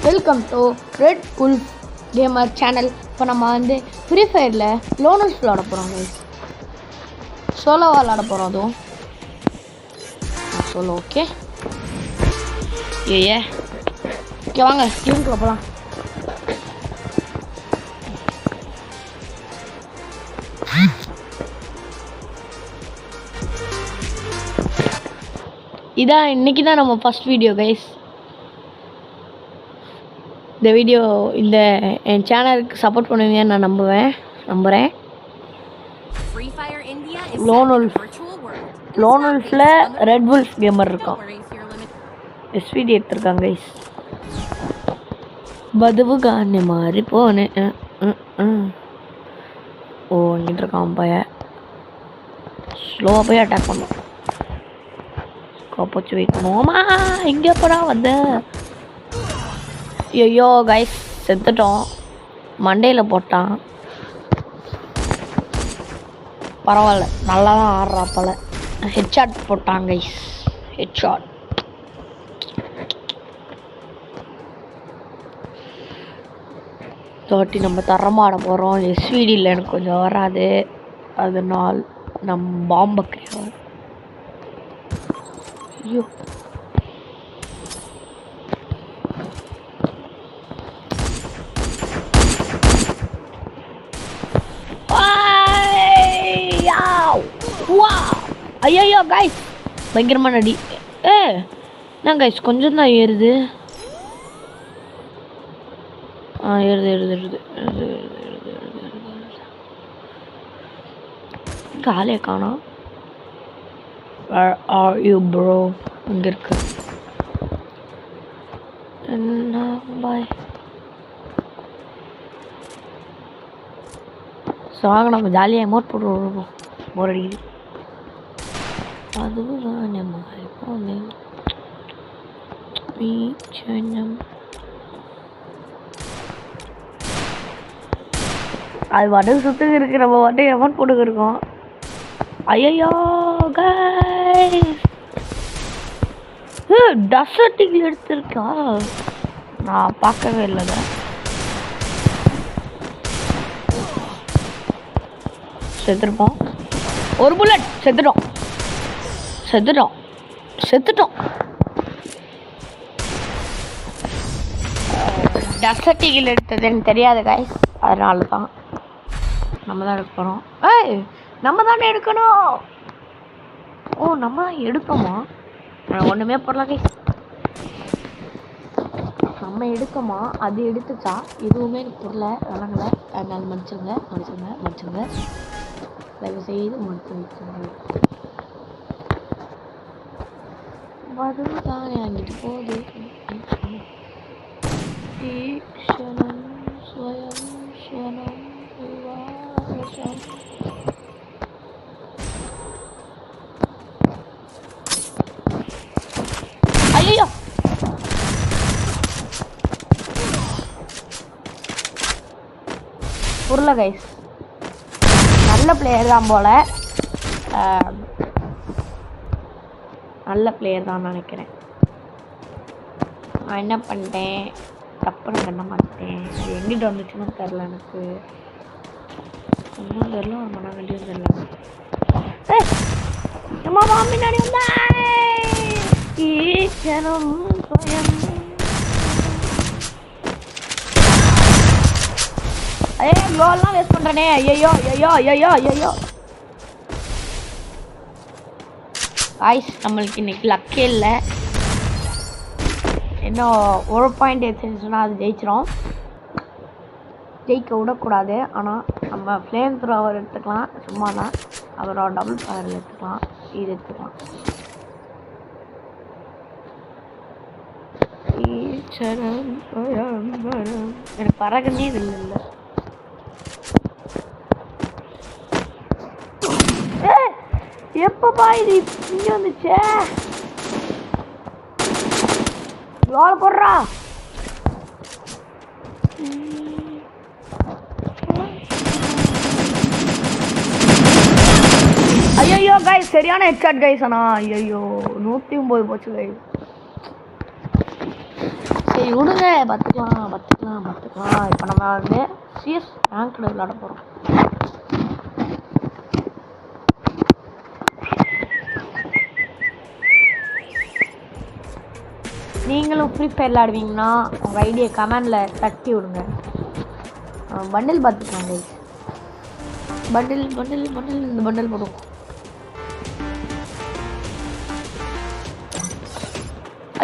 Welcome to red bull gamer channel. இப்போ நம்ம வந்து ஃப்ரீ ஃபயரில் லோனல்ஸ் விளாட போகிறோம். சோலோவாக விளாட போகிறோம். அதுவும் சோலோ. ஓகே ஓகே வாங்க டீமுக்குள்ள போகலாம். இதான் இன்னைக்கு தான் நம்ம ஃபர்ஸ்ட் வீடியோ கைஸ். இந்த வீடியோ இந்த என் சேனலுக்கு சப்போர்ட் பண்ணுவீங்கன்னு நான் நம்புகிறேன். லோனல்ஸில் ரெட் புல்ஸ் கேமர் இருக்கான். எஸ்விடி எடுத்திருக்காங்க கைஸ். பதுவு காண மாதிரி போனேன். ஓ இங்கிட்டு இருக்கான் பையன். ஸ்லோவாக போய் அட்டாக் பண்ணும். காப்பாச்சு வெயிட் பண்ணுவோமா. எங்கே போடா வந்த. ஐயோ கைஸ் செத்துட்டோம். மண்டையில் போட்டான். பரவாயில்ல நல்லா தான் ஆடுறா போல. ஹெட்ஷாட் போட்டான் கைஸ். ஹெட்ஷாட். தோட்டி நம்ம தரமாட போகிறோம். எஸ்விடியில் எனக்கு கொஞ்சம் வராது, அதனால் நம்ம பாம்பை கிடையாது. ஐயோ ஐயோ கைஸ் பயங்கரமான அடி. என்ன கைஸ் கொஞ்சம் தான் ஏறுது. ஏறுது காலையை காணோம். Where are you bro? இங்க இருக்கு. என்ன பாய் சாங்க நம்ம ஜாலியாக எமோட் போட்டு விடுவோம். போர் அடிக்குது. அதுவும் நம்ம போனேன். அது வாட்டுக்கு சுற்றுக்கு இருக்கு. நம்ம வாட்டு எமோட் போட்டுக்கு இருக்கோம். ஐயோ கைஸ் டசர்ட்டில் எடுத்திருக்கா. நான் பார்க்கவே இல்லைங்க. செத்துருப்போம். ஒரு புல்லட் செத்துட்டோம். டசர்ட்டில் எடுத்தது எனக்கு தெரியாது கைஸ். அதனால தான் நம்ம தான் எடுக்க போகிறோம். நம்ம தானே எடுக்கணும். ஓ நம்ம தான் எடுக்கோமா. ஒன்றுமே போடல கைஸ். நம்ம எடுக்கோமா. அது எடுத்துச்சா எதுவுமே எனக்கு புரியல, விளங்கலை. அதனால் மன்னிச்சுங்க. தயவு செய்து மன்னிச்சு வைச்சுங்க. அதுதான் அங்கிட்டு போகுது. ஐயோ புரியல கைஸ். நல்ல பிளேயர் தான் போல. நல்ல பிளேயர் தான் நினைக்கிறேன். நான் என்ன பண்ணிட்டேன் தப்புன்னு பண்ண மாட்டேன். அது எங்கிட்ட வந்துச்சுன்னு தெரில. எனக்கு ஒன்றும் தெரில. ஒரு மன கண்டியும் தெரில. நம்ம முன்னாடி வந்தா கோல்லாம் வேஸ்ட் பண்றேனே. ஐயோ ஐஸ் நம்மளுக்கு இன்னைக்கு லக்கே இல்லை. இன்னும் ஒரு பாயிண்ட் எடுத்துச்சுன்னா அது ஜெயிச்சிடும். ஜெயிக்க விடக்கூடாது. ஆனால் நம்ம ஃப்ளேம் த்ரோவர் எடுத்துக்கலாம். சும்மா தான். அவரோட டபுள் ஃபயர் எடுத்துக்கலாம். இது எடுத்துக்கலாம். எனக்கு பறகுனே இது இல்லை. எப்பப்பா இது இங்கே வந்துச்சே. வாழ போடுறா. ஐயோ கைஸ் சரியான ஹெட்ஷாட் கைஸ். ஆனால் ஐயோ 109 போச்சு கைஸ். சரி விடுங்க, பார்த்துக்கலாம் பார்த்துக்கலாம் பார்த்துக்கலாம். இப்போ நம்ம வந்து சிஎஸ் ரேங்க்ல விளையாட போகிறோம். நீங்களும் ஃப்ரீ ஃபயர் விளையாடுவீங்கன்னா உங்கள் ஐடியை கமெண்டில் தட்டி விடுங்க. பண்டில் பார்த்துக்கலாம் கைஸ். பண்டில் பண்டில் பண்டில் இந்த பண்டில் போடுவோம்.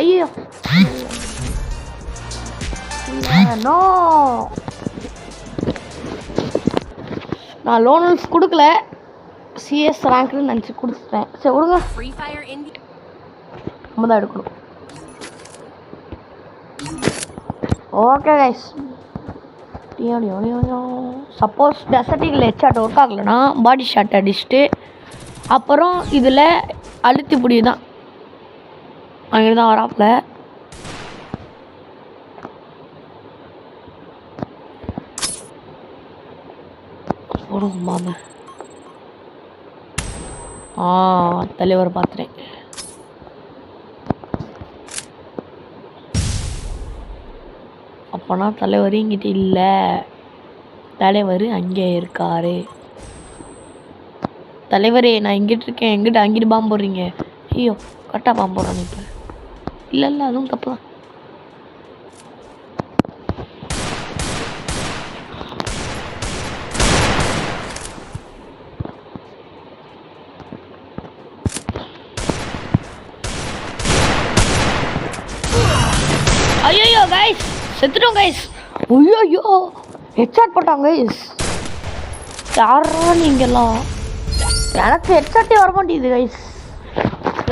ஐயோ நோ, நான் லோனல்ஸ் கொடுக்கல, சிஎஸ் ரேங்க்னு நினச்சி கொடுத்துட்டேன். சரி விடுங்க, நம்ம தான் எடுக்கணும். ஓகே கைஸ், சப்போஸ் டெசர்ட்டிங்கில் ஹெட்ஷாட் ஒர்க் ஆகலைன்னா பாடி ஷாட் அடிச்சுட்டு அப்புறம் இதில் அழுத்தி பிடி தான் அங்கே தான் வராப்புல. மாமா தலைவர் பார்த்துறேன். அப்போனா தலைவர் இங்கிட்ட இல்லை, தலைவர் அங்கே இருக்காரு. தலைவரே நான் இங்கிட்டு இருக்கேன், எங்கிட்ட அங்கிட்டு பாம்பு போடுறீங்க. ஐயோ கரெக்டாக பாம்பு போடுறாங்க. இப்போ இல்லை இல்லை அதுவும் தப்பு தான். ஐயோ கைஸ் செத்துட்டோம் கைஸ். ஐயோ ஹெட்ஷாட் போட்டாங்க கைஸ். யாரா நீங்கெல்லாம்? எனக்கு ஹெட்ஷாட்டே வர மாட்டேங்குது கைஸ்.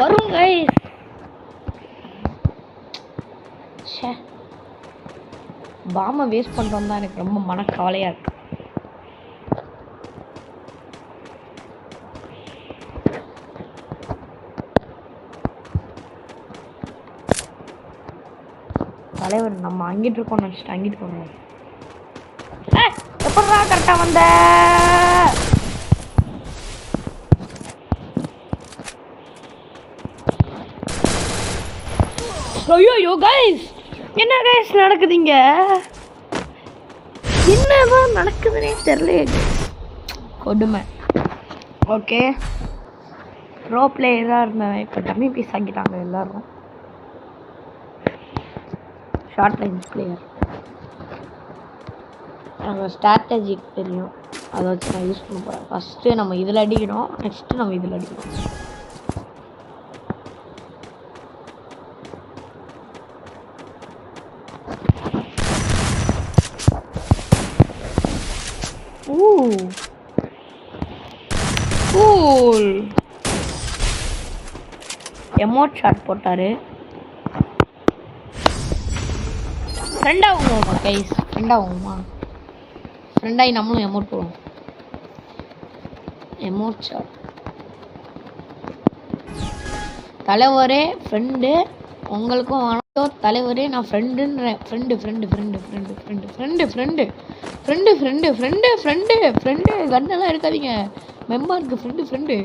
வரும் கைஸ். ச்சே, பாமை வேஸ்ட் பண்ணுறோம் தான் எனக்கு ரொம்ப மனக்கவலையாக இருக்கு. தலைவர் நம்ம அங்கிட்டு இருக்கோம் நினச்சிட்டு அங்கிட்டு போகணும். எப்படா கரெக்டாக வந்த? ஐயோ கைஸ், என்ன கைஸ் நடக்குதுங்க? என்னதான் நடக்குதுன்னே தெரியல. கொடுமை. ஓகே, ப்ரோ பிளேயராக இருந்தேன், இப்போ டம்மி பீஸ் ஆக்கிட்டாங்க எல்லாரும். Short range player. எனக்கு ஸ்ட்ராட்டஜிக் தெரியும், அதை வச்சு நான் யூஸ் பண்ண போகிறேன். ஃபஸ்ட்டு நம்ம இதில் அடிக்கணும், நெக்ஸ்ட்டு நம்ம இதில் அடிக்கணும். கூல் எமோட் ஷாட் போட்டாரு. ஃப்ரெண்டாகுமா கைஸ்? ஃப்ரெண்டாகுமா? ஃப்ரெண்டாகி நம்மளும் எமோட் போடுவோம். Emote shot. தலைவரே ஃப்ரெண்டு, உங்களுக்கும் வணக்கம் தலைவரே. நான் ஃப்ரெண்டுன்றேன். Friend friend friend friend friend friend friend friend friend friend friend friend கண்ணெல்லாம் எடுக்காதீங்க, மெம்பருக்கு ஃப்ரெண்டு ஃப்ரெண்டு.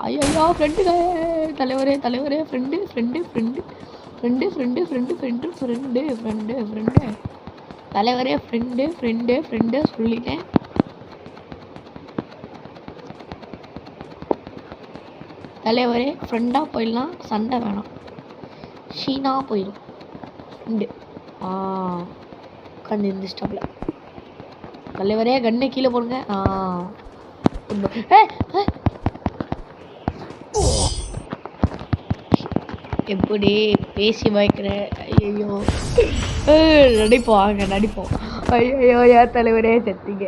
ஐயோ ஃப்ரெண்டு தலைவரே தலைவரே friend friend friend friend friend friend friend friend friend friend தலைவரே ஃப்ரெண்டு ஃப்ரெண்டு ஃப்ரெண்டு சொல்லிட்டேன். தலைவரே ஃப்ரெண்டாக போயிடலாம், சண்டை வேணாம், ஷீனாக போயிடும். ஃப்ரெண்டு உட்காந்து இருந்துச்சிட்டாப்ல. தலைவரே கண்ணை கீழே போடுங்க. எப்படி பேசி வாய்க்கிற? ஐயோ நடிப்போம், அங்கே நடிப்போம். ஐயோ ஏன் தலைவரே செத்தீங்க?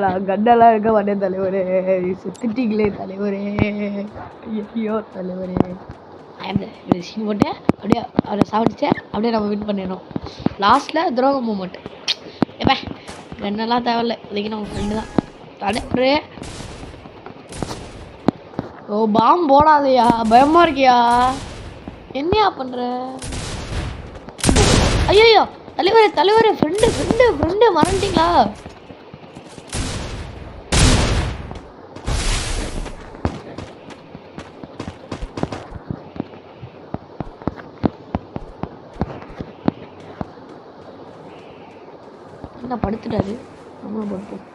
நான் கண்ணெல்லாம் இருக்க மாட்டேன் தலைவரே, செத்துட்டீங்களே தலைவரே. ஐயோ தலைவரே. சீன் போட்டு அப்படியே அவரை சாப்பிடுச்சேன், அப்படியே நம்ம வின் பண்ணிடணும். லாஸ்ட்டில் துரோகம் மூமெண்ட். எப்போ கண்ணெல்லாம் தேவையில்லை, இதுக்கு நம்ம ஃப்ரெண்டு தான். தலைவரே ஓ பாம் போடாதையா, பயமா இருக்கியா? என்னையா பண்ற? ஐயோ தலைவரே தலைவரே ஃப்ரெண்டு ஃப்ரெண்டு ஃப்ரெண்டு மறந்துட்டீங்களா? நான் படுத்துட்டாரு, நம்மளும் படுப்போம்.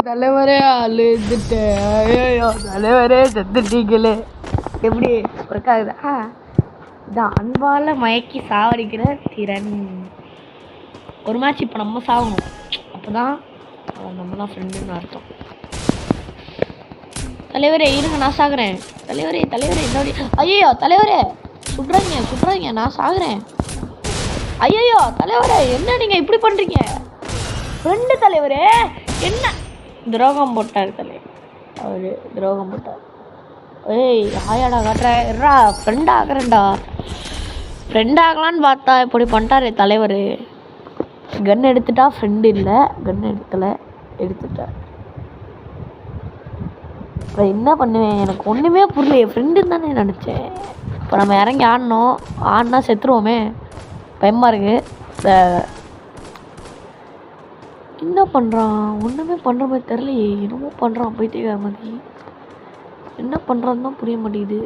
தலைவரே அழுதுட்டேன், ஐயோ தலைவரே செத்துட்டீங்களே. எப்படி ஒர்க்காகுதா? இதான் அன்பால் மயக்கி சாவடிக்கிற திறன். ஒரு மேட்ச் இப்போ நம்ம சாகணும், அப்போ தான் நம்மளாம் ஃப்ரெண்டுன்னு அர்த்தம். தலைவரே இருங்க, நான் சாகுறேன். தலைவரே என்னோட ஐயோ தலைவரே சுடுறாங்க, நான் சாகுறேன். ஐயோ தலைவரே என்ன நீங்கள் இப்படி பண்ணுறீங்க? ஃப்ரெண்டு தலைவரே என்ன துரோகம் போட்டார் தலைவர், அவர் துரோகம் போட்டார். ஏய் ஆயாடா காட்டுறா, ஃப்ரெண்ட் ஆகிறேன்டா. ஃப்ரெண்ட் ஆகலான்னு பார்த்தா இப்படி பண்ணிட்டாரு தலைவர். கன் எடுத்துட்டா ஃப்ரெண்டு இல்லை, கன் எடுத்துட்டார். இப்போ என்ன பண்ணுவேன், எனக்கு ஒன்றுமே புரியல. ஃப்ரெண்டுன்னு தானே நினச்சேன். இப்போ நம்ம இறங்கி ஆடினா செத்துருவோமே, பயமாக இருக்குது. என்ன பண்ணுறான், ஒன்றுமே பண்ணுற மாதிரி தெரிலையே. என்னமோ பண்ணுறான் போயிட்டே மாதிரி. என்ன பண்ணுறான்னு தான் புரிய மாட்டேங்குது.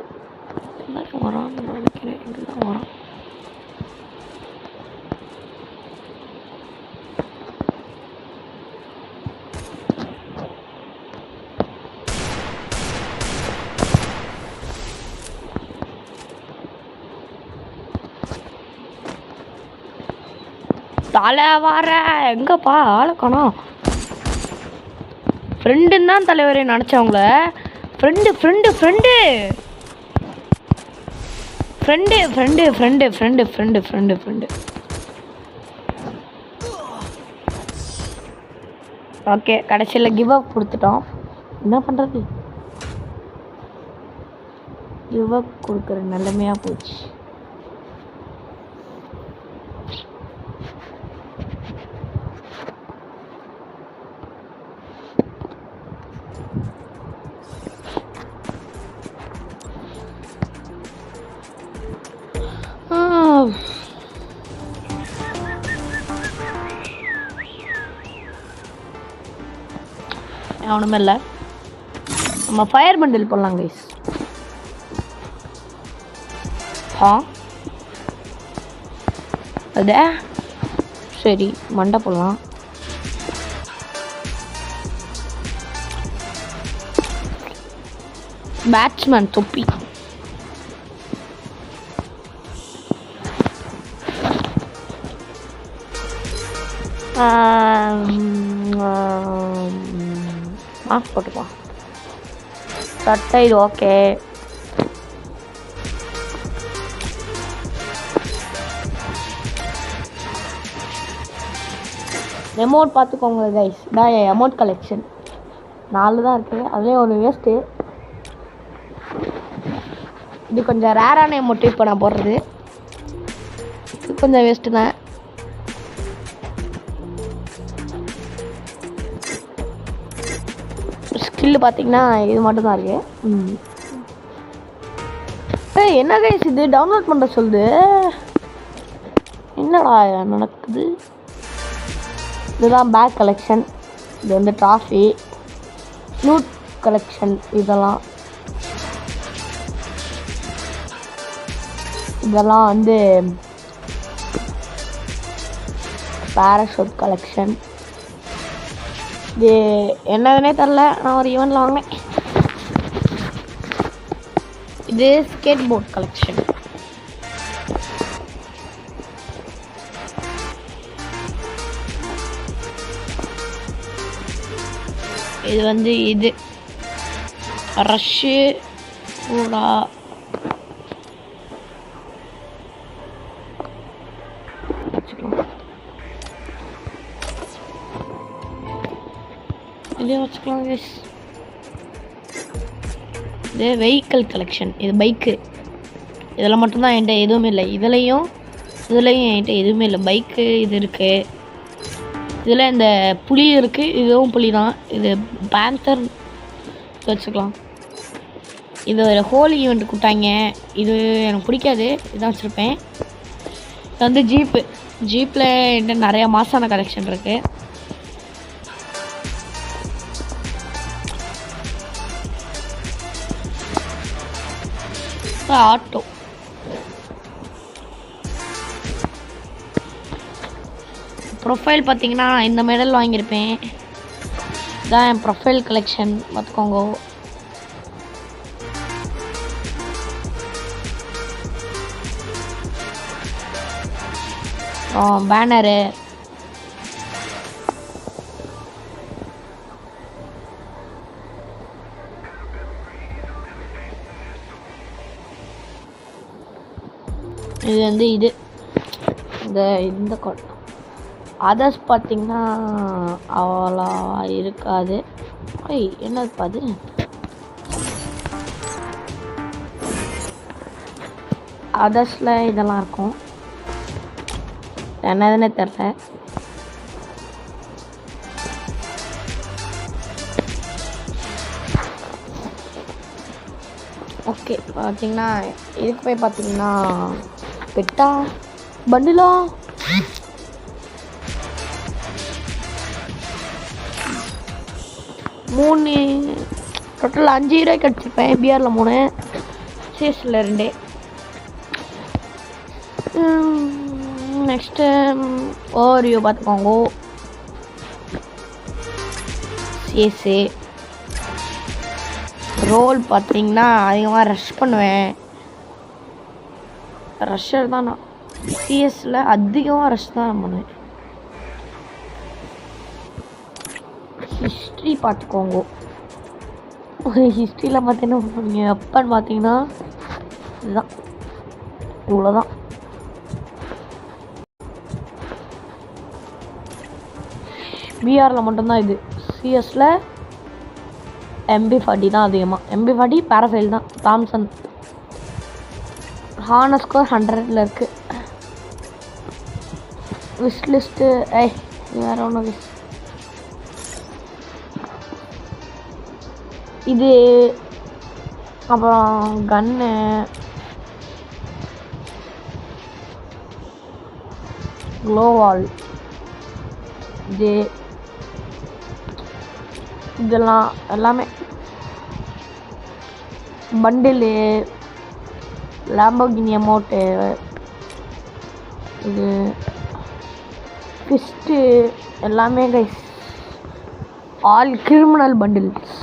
எல்லாரும் வரான்னு நினைக்கிறேன், இங்கே தான் வரான். தலை வர எங்கப்பா ஆளை காணோம். ஃப்ரெண்டுன்னு தான் தலைவரே நினச்சவங்கள. ஃப்ரெண்டு ஓகே, கடைசியில் கிவ் அப் கொடுத்துட்டோம். என்ன பண்ணுறது, கிவ் அப் கொடுக்குற நிலைமையாக போச்சு. ஒன்றுமே இல்லை, நம்ம ஃபயர் பண்டில் போடலாம் கைஸ். அது சரி, மண்டை போடலாம். பேட்ஸ்மேன் தொப்பி. மாஸ்க் போட்டுக்கலாம். சட்டை இது ஓகே. எமௌண்ட் பார்த்துக்கோங்க கைஸ். இதான் என் அமௌண்ட் கலெக்ஷன் 4 தான் இருக்குது, அதுலேயும் ஒன்று வேஸ்ட்டு. இது கொஞ்சம் ரேரான எமௌண்ட்டு இப்போ நான் போடுறது. இது கொஞ்சம் வேஸ்ட்டு தான். ஸ்கில்லு பார்த்தீங்கன்னா இது மட்டும்தான் இருக்குது. என்ன கைஸ் இது டவுன்லோட் பண்ணுற சொல்லுது, என்னடா நடக்குது? இதுதான் பேக் கலெக்ஷன். இது வந்து ட்ராஃபி, லூட் கலெக்ஷன். இதெல்லாம் வந்து பேராஷூட் கலெக்ஷன். இது என்னதுன்னே தெரில, நான் ஒரு ஈவெண்ட்டில் வாங்கினேன். இது ஸ்கேட் போர்ட் கலெக்ஷன். இது வந்து இது ரஷ்ஷு கூட இதே வச்சுக்கலாம் கைஸ். இது வெஹிக்கிள் கலெக்ஷன். இது பைக்கு. இதில் மட்டும்தான் என்கிட்ட எதுவுமே இல்லை. இதுலேயும் என்கிட்ட எதுவுமே இல்லை. பைக்கு இது இருக்குது. இதில் இந்த புலி இருக்குது, இதுவும் புலி தான். இது பேந்தர் வச்சுக்கலாம். இது ஒரு ஹோல் ஈவெண்ட் கொடுத்தாங்க, இது எனக்கு பிடிக்காது, இதான் வச்சுருப்பேன். இது வந்து ஜீப்பில் என்கிட்ட நிறையா மாசான கலெக்ஷன் இருக்குது. ஆட்டோ. ப்ரொஃபைல் பார்த்தீங்கன்னா இந்த மெடல் வாங்கியிருப்பேன். இதான் என் ப்ரொஃபைல் கலெக்ஷன் பார்த்துக்கோங்க. பேனரு, இது வந்து இந்த கோட். அதர்ஸ் பார்த்தீங்கன்னா அவ்வளோ இருக்காது. என்னது அது? அதர்ஸில் இதெல்லாம் இருக்கும், என்னதுன்னு தெரில. ஓகே, பார்த்தீங்கன்னா இதுக்கு போய் பார்த்தீங்கன்னா பெட்டா பண்டிலா மூணு, டோட்டல் 5 ஹீரோ கிடச்சிருப்பேன். பிஆரில் 3, சிஎஸ்ல 2. நெக்ஸ்ட்டு ஓரியோ பார்த்துக்கோங்க. சிஎஸ்ஏ ரோல் பார்த்தீங்கன்னா அதிகமாக ரஷ் பண்ணுவேன். ரஷ்ஷர் தான் நான். சிஎஸ்ல அதிகமாக ரஷ் தான் நான் பண்ணுவேன். ஹிஸ்ட்ரி பார்த்துக்கோங்க. ஹிஸ்ட்ரியில் பார்த்தீங்கன்னா எப்பன்னு பார்த்தீங்கன்னா இதுதான், இவ்வளோதான். பிஆரில் மட்டும்தான் இது. சிஎஸ்ல MB40 தான் அதிகமாக. MB40 பேராஃபைல் தான். தாம்சன் ஹானர் ஸ்கோர் 100ல் இருக்குது. விஷ் லிஸ்ட்டு வேறு ஒன்று விஷ். இது அப்புறம் கன்னு, க்ளோவால், இதெல்லாம் எல்லாமே பண்டிலு, லாம்போகினி அமௌண்ட்டு, இது ஃபிஸ்ட்டு எல்லாமே கைஸ். All criminal bundles.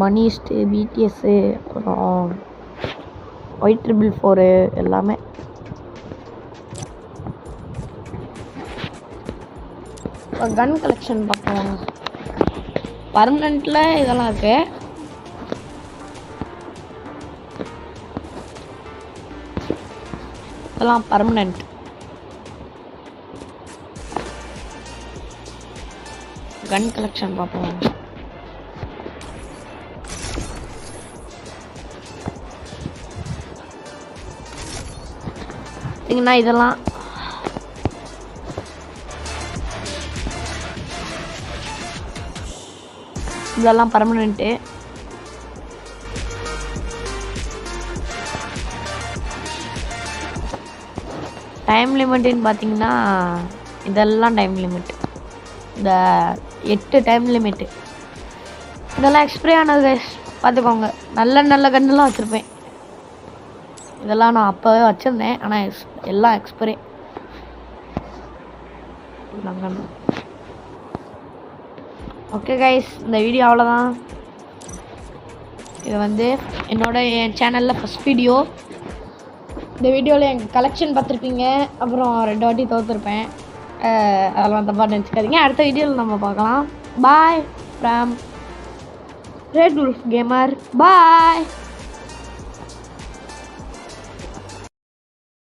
மணிஸ்ட்டு, பிடிஎஸ்ஸு, அப்புறம் Y444 எல்லாமே. கன் கலெக்ஷன் பார்க்கலாம். பர்மனெண்ட்டில் இதெல்லாம் இருக்கு. இதெல்லாம் பர்மனெண்ட். கன் கலெக்ஷன் பார்ப்போம். பார்த்தீங்கன்னா இதெல்லாம் பர்மனெண்ட்டு. டைம் லிமிட்டுன்னு பார்த்தீங்கன்னா இதெல்லாம் டைம் லிமிட்டு. இந்த 8 டைம் லிமிட்டு இதெல்லாம் எக்ஸ்பிரே ஆனது கைஸ், பார்த்துக்கோங்க. நல்ல கன்னெல்லாம் வச்சுருப்பேன். இதெல்லாம் நான் அப்போவே வச்சுருந்தேன், ஆனால் எல்லாம் எக்ஸ்பிரே. ஓகே கைஸ், இந்த வீடியோ அவ்வளோதான். இது வந்து என் சேனலில் ஃபஸ்ட் வீடியோ. இந்த வீடியோவில் எங்கள் கலெக்ஷன் பார்த்துருப்பீங்க. அப்புறம் 2 வாட்டி தோற்றுருப்பேன். அதெல்லாம் தப்பாக நினச்சிக்காதீங்க. அடுத்த வீடியோவில் நம்ம பார்க்கலாம். Bye from red wolf gamer. Bye.